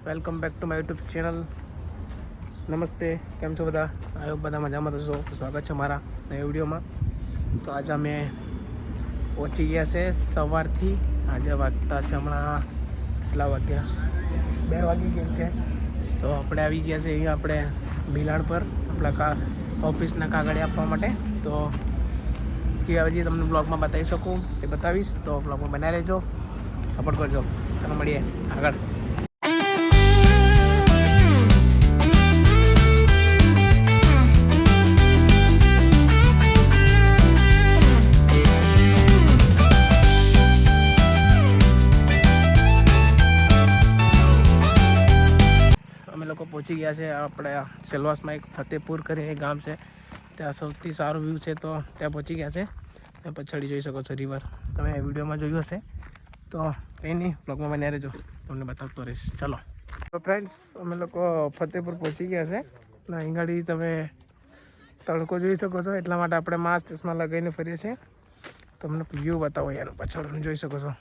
Welcome back to my YouTube channel. નમસ્તે, કેમ છો બધા? આઈ હોપ બધા મજામાં થશો. સ્વાગત છે મારા નવા વિડીયોમાં. તો આજે અમે પહોંચી ગયા છે સવારથી. આજે વાગતા છે હમણાં કેટલા વાગ્યા? 2 વાગી ગયા છે. તો આપણે આવી ગયા છે અહીંયા આપણે ભીલાડ પર આપણા ઓફિસના કાગળિયા આપવા માટે. તો કે હજી તમને બ્લોગમાં બતાવી શકું તે બતાવીશ. તો બ્લોગમાં બનાવી રહેજો, સપોર્ટ કરજો. ચાલો મળીએ આગળ. અમે લોકો પહોંચી ગયા છે આપણે સેલવાસમાં. એક ફતેપુર કરીને ગામ છે, ત્યાં સૌથી સારું વ્યૂ છે. તો ત્યાં પહોંચી ગયા છે. તમે પછાડી જોઈ શકો છો રિવર. તમે વિડીયોમાં જોયું હશે. તો કંઈ નહીં, બ્લોગમાં બન્યા રહેજો, તમને બતાવતો રહીશ. ચાલો તો ફ્રેન્ડ્સ, અમે લોકો ફતેપુર પહોંચી ગયા છે. અહીં ગાડી તમે તડકો જોઈ શકો છો, એટલા માટે આપણે માસ્ક ચશ્મા લગાવીને ફરીએ છીએ. તમને વ્યૂ બતાવો યાર, પાછળ જોઈ શકો છો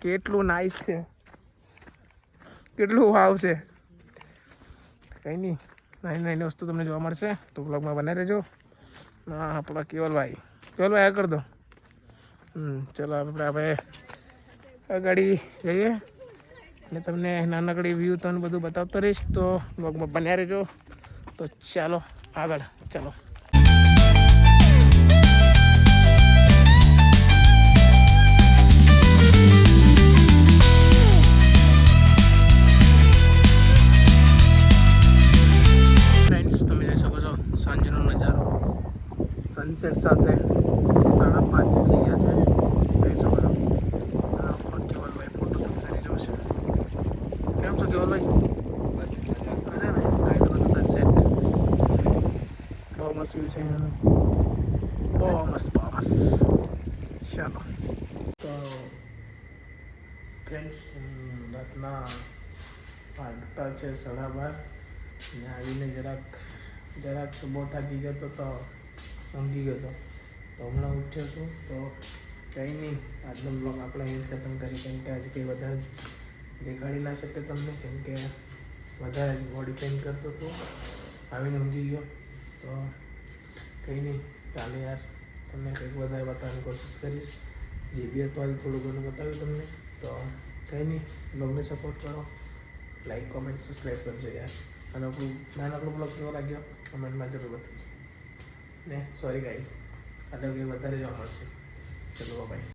કેટલું નાઇસ છે, કેટલું વાવ છે. કંઈ નહીં, નાની નાની વસ્તુ તમને જોવા મળશે. તો બ્લોગમાં બનાવી રહેજો. હા, આપણા કેવલભાઈ આ કરી દો. ચલો આપણે ગાડી જઈએ અને તમને નાનકડી વ્યૂ તમને બધું બતાવતો રહીશ. તો બ્લોગમાં બન્યા રહેજો. તો ચાલો આગળ, ચાલો. ફ્રેન્ડ્સ, તમે જોઈ શકો છો સાંજનો નજારો સનસેટ સાથે 5:30 થઈ ગયા છે. જોઈ શકો છો. કેવલભાઈ ફોટોશૂટ કરી રહ્યો છે. કેમ છો કેવલભાઈ? બસ મજા ને? જોઈ શકો છો સનસેટ. બહુ મસ્ત વ્યૂ છે એનો, બહુ મસ્ત. ચાલો તો ફ્રેન્ડ્સ, રાતના વાગતા છે 12:30 ને આવીને જરાક બહુ થાકી ગયો હતો, તો ઊંઘી ગયો હતો. તો હમણાં ઉઠ્યો છું. તો કંઈ નહીં, આજનો બ્લોગ આપણે અહીં ખતમ કરી, કેમ કે આજે કંઈ વધારે દેખાડી ના શકે તમને, કેમ કે વધારે બોડી પેઇન કરતો હતો. આવીને ઊંઘી ગયો. તો કંઈ નહીં, કાલે યાર તમને કંઈક વધારે બતાવવાની કોશિશ કરીશ. જે બી હતું આજે થોડું ઘણું બતાવ્યું તમને. તો કંઈ નહીં, બ્લોગને સપોર્ટ કરો, લાઈક, કોમેન્ટ, સબસ્ક્રાઈબ કરજો યાર. અને આપણું નાનકડો બ્લોગ કેવો લાગ્યો કમેન્ટમાં જરૂર બતાવજો ને. સોરી ગાઈઝ, આજે કંઈ વધારે જોવા મળશે. ચલો બાય.